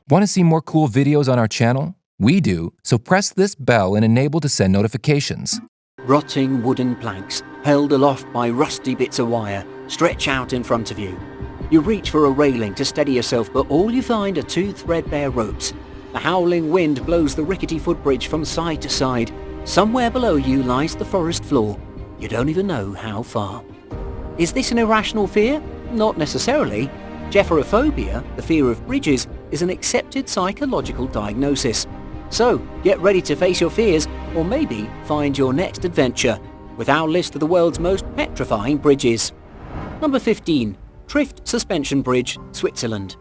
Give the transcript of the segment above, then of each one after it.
Want to see more cool videos on our channel? We do, so press this bell and enable to send notifications. Rotting wooden planks, held aloft by rusty bits of wire, stretch out in front of you. You reach for a railing to steady yourself, but all you find are two threadbare ropes. The howling wind blows the rickety footbridge from side to side. Somewhere below you lies the forest floor. You don't even know how far. Is this an irrational fear? Not necessarily. Gephyrophobia, the fear of bridges, is an accepted psychological diagnosis. So, get ready to face your fears, or maybe find your next adventure, with our list of the world's most petrifying bridges. Number 15. Trift Suspension Bridge, Switzerland.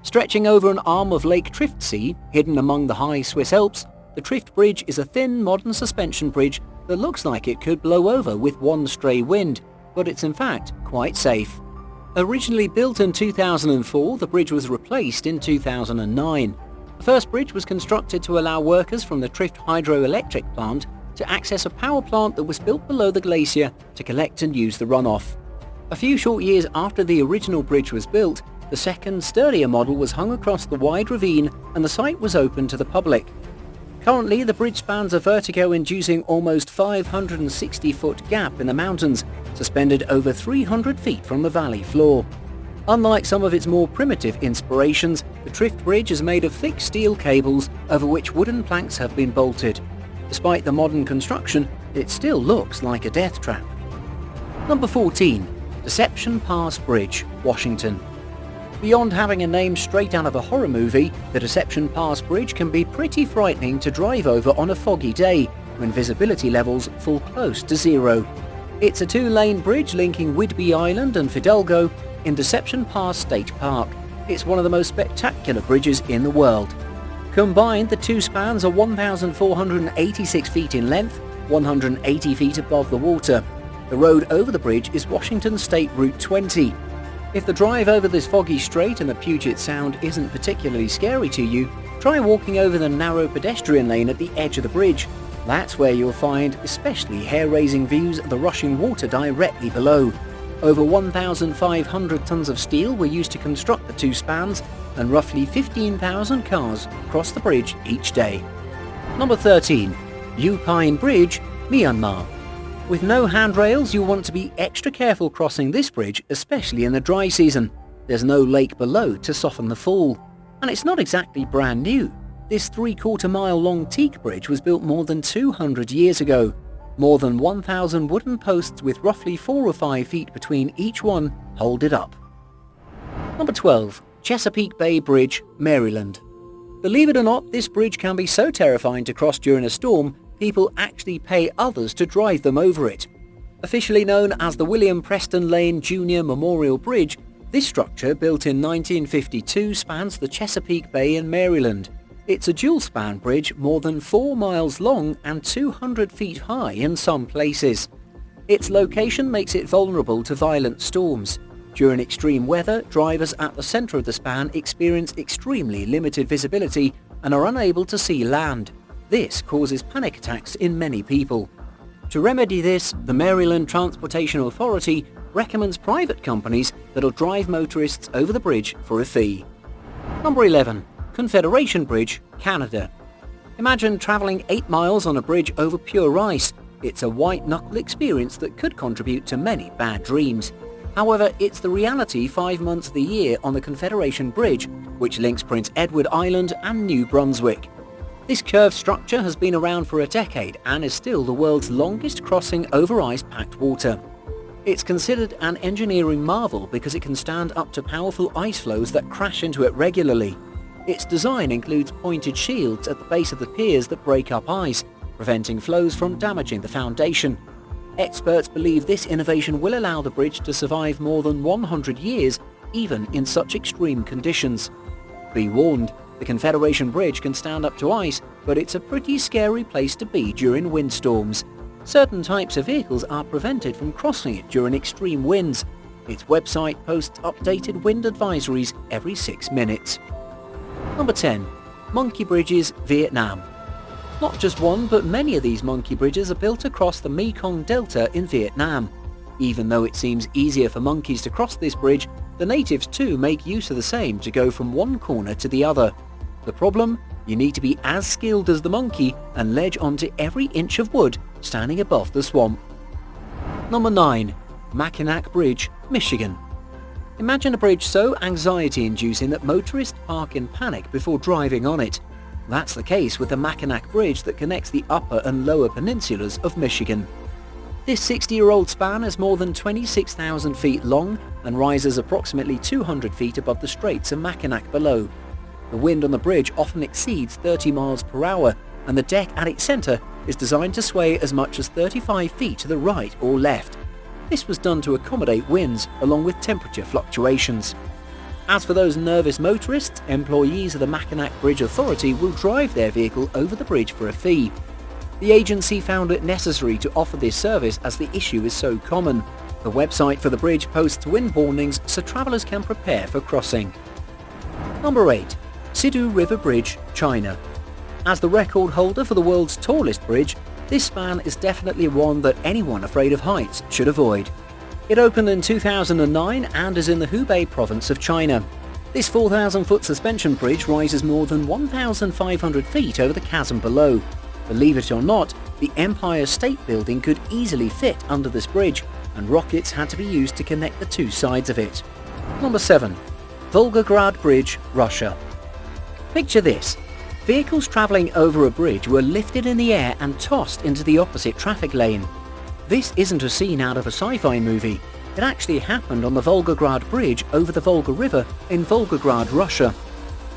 Stretching over an arm of Lake Triftsee, hidden among the high Swiss Alps, the Trift Bridge is a thin modern suspension bridge that looks like it could blow over with one stray wind, but it's in fact quite safe. Originally built in 2004, the bridge was replaced in 2009. The first bridge was constructed to allow workers from the Trift hydroelectric plant to access a power plant that was built below the glacier to collect and use the runoff. A few short years after the original bridge was built, the second, sturdier model was hung across the wide ravine and the site was open to the public. Currently, the bridge spans a vertigo-inducing almost 560-foot gap in the mountains, suspended over 300 feet from the valley floor. Unlike some of its more primitive inspirations, the Trift Bridge is made of thick steel cables over which wooden planks have been bolted. Despite the modern construction, it still looks like a death trap. Number 14. Deception Pass Bridge, Washington. Beyond having a name straight out of a horror movie, the Deception Pass Bridge can be pretty frightening to drive over on a foggy day, when visibility levels fall close to zero. It's a two-lane bridge linking Whidbey Island and Fidalgo in Deception Pass State Park. It's one of the most spectacular bridges in the world. Combined, the two spans are 1,486 feet in length, 180 feet above the water. The road over the bridge is Washington State Route 20. If the drive over this foggy strait in the Puget Sound isn't particularly scary to you, try walking over the narrow pedestrian lane at the edge of the bridge. That's where you'll find especially hair-raising views of the rushing water directly below. Over 1,500 tons of steel were used to construct the two spans, and roughly 15,000 cars cross the bridge each day. Number 13. Lupine Bridge, Myanmar. With no handrails, you'll want to be extra careful crossing this bridge, especially in the dry season. There's no lake below to soften the fall. And it's not exactly brand new. This 3/4 mile long teak bridge was built more than 200 years ago. More than 1,000 wooden posts with roughly 4 or 5 feet between each one hold it up. Number 12. Chesapeake Bay Bridge, Maryland. Believe it or not, this bridge can be so terrifying to cross during a storm, people actually pay others to drive them over it. Officially known as the William Preston Lane Jr. Memorial Bridge, this structure, built in 1952, spans the Chesapeake Bay in Maryland. It's a dual-span bridge more than 4 miles long and 200 feet high in some places. Its location makes it vulnerable to violent storms. During extreme weather, drivers at the center of the span experience extremely limited visibility and are unable to see land. This causes panic attacks in many people. To remedy this, the Maryland Transportation Authority recommends private companies that'll drive motorists over the bridge for a fee. Number 11. Confederation Bridge, Canada. Imagine traveling 8 miles on a bridge over pure ice. It's a white-knuckle experience that could contribute to many bad dreams. However, it's the reality 5 months of the year on the Confederation Bridge, which links Prince Edward Island and New Brunswick. This curved structure has been around for a decade and is still the world's longest crossing over ice-packed water. It's considered an engineering marvel because it can stand up to powerful ice flows that crash into it regularly. Its design includes pointed shields at the base of the piers that break up ice, preventing flows from damaging the foundation. Experts believe this innovation will allow the bridge to survive more than 100 years, even in such extreme conditions. Be warned, the Confederation Bridge can stand up to ice, but it's a pretty scary place to be during windstorms. Certain types of vehicles are prevented from crossing it during extreme winds. Its website posts updated wind advisories every 6 minutes. Number 10. Monkey Bridges, Vietnam. Not just one, but many of these monkey bridges are built across the Mekong Delta in Vietnam. Even though it seems easier for monkeys to cross this bridge, the natives too make use of the same to go from one corner to the other. The problem? You need to be as skilled as the monkey and ledge onto every inch of wood standing above the swamp. Number 9. Mackinac Bridge, Michigan. Imagine a bridge so anxiety-inducing that motorists park in panic before driving on it. That's the case with the Mackinac Bridge that connects the upper and lower peninsulas of Michigan. This 60-year-old span is more than 26,000 feet long and rises approximately 200 feet above the Straits of Mackinac below. The wind on the bridge often exceeds 30 miles per hour, and the deck at its center is designed to sway as much as 35 feet to the right or left. This was done to accommodate winds along with temperature fluctuations. As for those nervous motorists, employees of the Mackinac Bridge Authority will drive their vehicle over the bridge for a fee. The agency found it necessary to offer this service as the issue is so common. The website for the bridge posts wind warnings so travelers can prepare for crossing. Number 8. Sidu River Bridge, China. As the record holder for the world's tallest bridge, this span is definitely one that anyone afraid of heights should avoid. It opened in 2009 and is in the Hubei province of China. This 4,000-foot suspension bridge rises more than 1,500 feet over the chasm below. Believe it or not, the Empire State Building could easily fit under this bridge, and rockets had to be used to connect the two sides of it. Number 7. Volgograd Bridge, Russia. Picture this. Vehicles travelling over a bridge were lifted in the air and tossed into the opposite traffic lane. This isn't a scene out of a sci-fi movie. It actually happened on the Volgograd Bridge over the Volga River in Volgograd, Russia.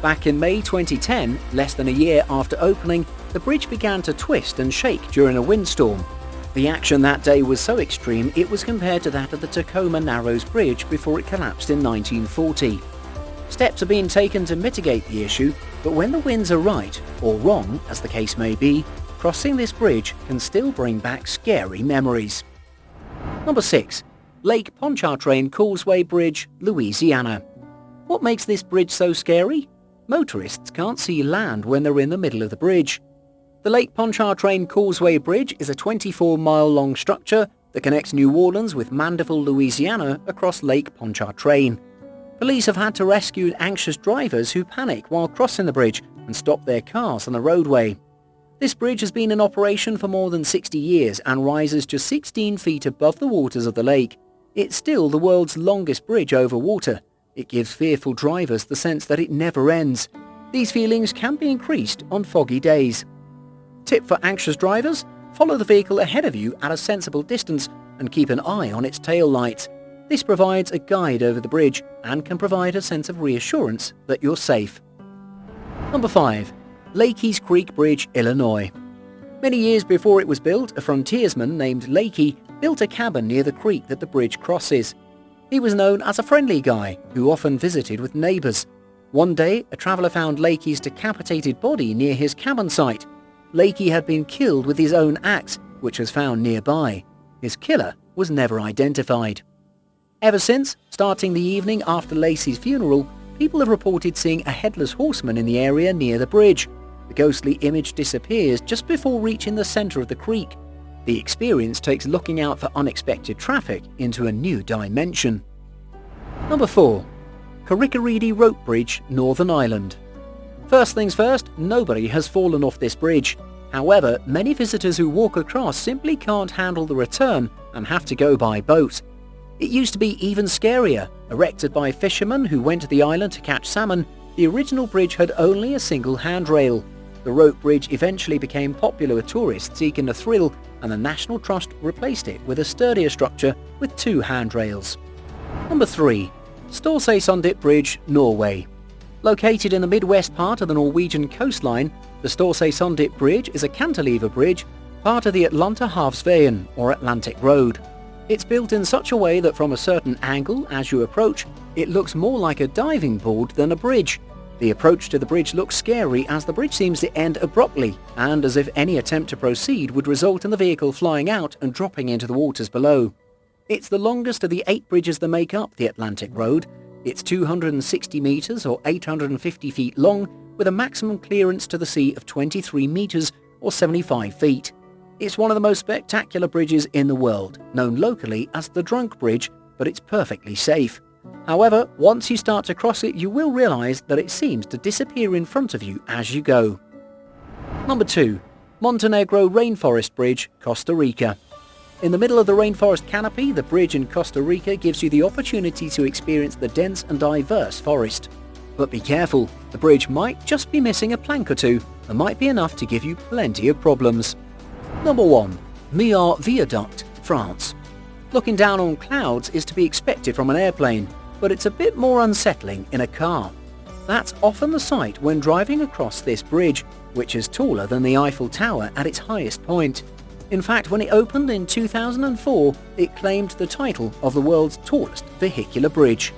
Back in May 2010, less than a year after opening, the bridge began to twist and shake during a windstorm. The action that day was so extreme it was compared to that of the Tacoma Narrows Bridge before it collapsed in 1940. Steps are being taken to mitigate the issue, but when the winds are right, or wrong as the case may be, crossing this bridge can still bring back scary memories. Number 6. Lake Ponchartrain Causeway Bridge, Louisiana. What makes this bridge so scary? Motorists can't see land when they're in the middle of the bridge. The Lake Ponchartrain Causeway Bridge is a 24-mile-long structure that connects New Orleans with Mandeville, Louisiana across Lake Ponchartrain. Police have had to rescue anxious drivers who panic while crossing the bridge and stop their cars on the roadway. This bridge has been in operation for more than 60 years and rises just 16 feet above the waters of the lake. It's still the world's longest bridge over water. It gives fearful drivers the sense that it never ends. These feelings can be increased on foggy days. Tip for anxious drivers: follow the vehicle ahead of you at a sensible distance and keep an eye on its tail lights. This provides a guide over the bridge and can provide a sense of reassurance that you're safe. Number 5. Lakey's Creek Bridge, Illinois. Many years before it was built, a frontiersman named Lakey built a cabin near the creek that the bridge crosses. He was known as a friendly guy who often visited with neighbors. One day, a traveler found Lakey's decapitated body near his cabin site. Lakey had been killed with his own axe, which was found nearby. His killer was never identified. Ever since, starting the evening after Lacey's funeral, people have reported seeing a headless horseman in the area near the bridge. The ghostly image disappears just before reaching the center of the creek. The experience takes looking out for unexpected traffic into a new dimension. Number 4. Carrick-a-Rede Rope Bridge, Northern Ireland. First things first, nobody has fallen off this bridge. However, many visitors who walk across simply can't handle the return and have to go by boat. It used to be even scarier. Erected by fishermen who went to the island to catch salmon, the original bridge had only a single handrail. The rope bridge eventually became popular with tourists seeking a thrill, and the National Trust replaced it with a sturdier structure with 2 handrails. Number 3. Storsøysundet Bridge, Norway. Located in the midwest part of the Norwegian coastline, the Storsøysundet Bridge is a cantilever bridge, part of the Atlanterhavsveien, or Atlantic Road. It's built in such a way that from a certain angle as you approach, it looks more like a diving board than a bridge. The approach to the bridge looks scary as the bridge seems to end abruptly, and as if any attempt to proceed would result in the vehicle flying out and dropping into the waters below. It's the longest of the 8 bridges that make up the Atlantic Road. It's 260 meters or 850 feet long, with a maximum clearance to the sea of 23 meters or 75 feet. It's one of the most spectacular bridges in the world, known locally as the Drunk Bridge, but it's perfectly safe. However, once you start to cross it, you will realise that it seems to disappear in front of you as you go. Number 2. Montenegro Rainforest Bridge, Costa Rica. In the middle of the rainforest canopy, the bridge in Costa Rica gives you the opportunity to experience the dense and diverse forest. But be careful, the bridge might just be missing a plank or two, and might be enough to give you plenty of problems. Number 1. Myanmar Viaduct, France. Looking down on clouds is to be expected from an airplane, but it's a bit more unsettling in a car. That's often the sight when driving across this bridge, which is taller than the Eiffel Tower at its highest point. In fact, when it opened in 2004, it claimed the title of the world's tallest vehicular bridge.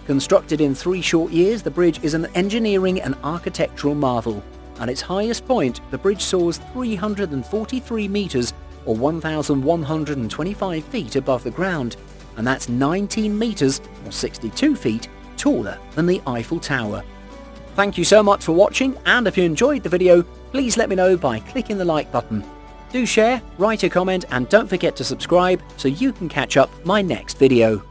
Constructed in 3 short years, the bridge is an engineering and architectural marvel. At its highest point, the bridge soars 343 metres or 1,125 feet above the ground, and that's 19 metres or 62 feet taller than the Eiffel Tower. Thank you so much for watching, and if you enjoyed the video, please let me know by clicking the like button. Do share, write a comment, and don't forget to subscribe so you can catch up my next video.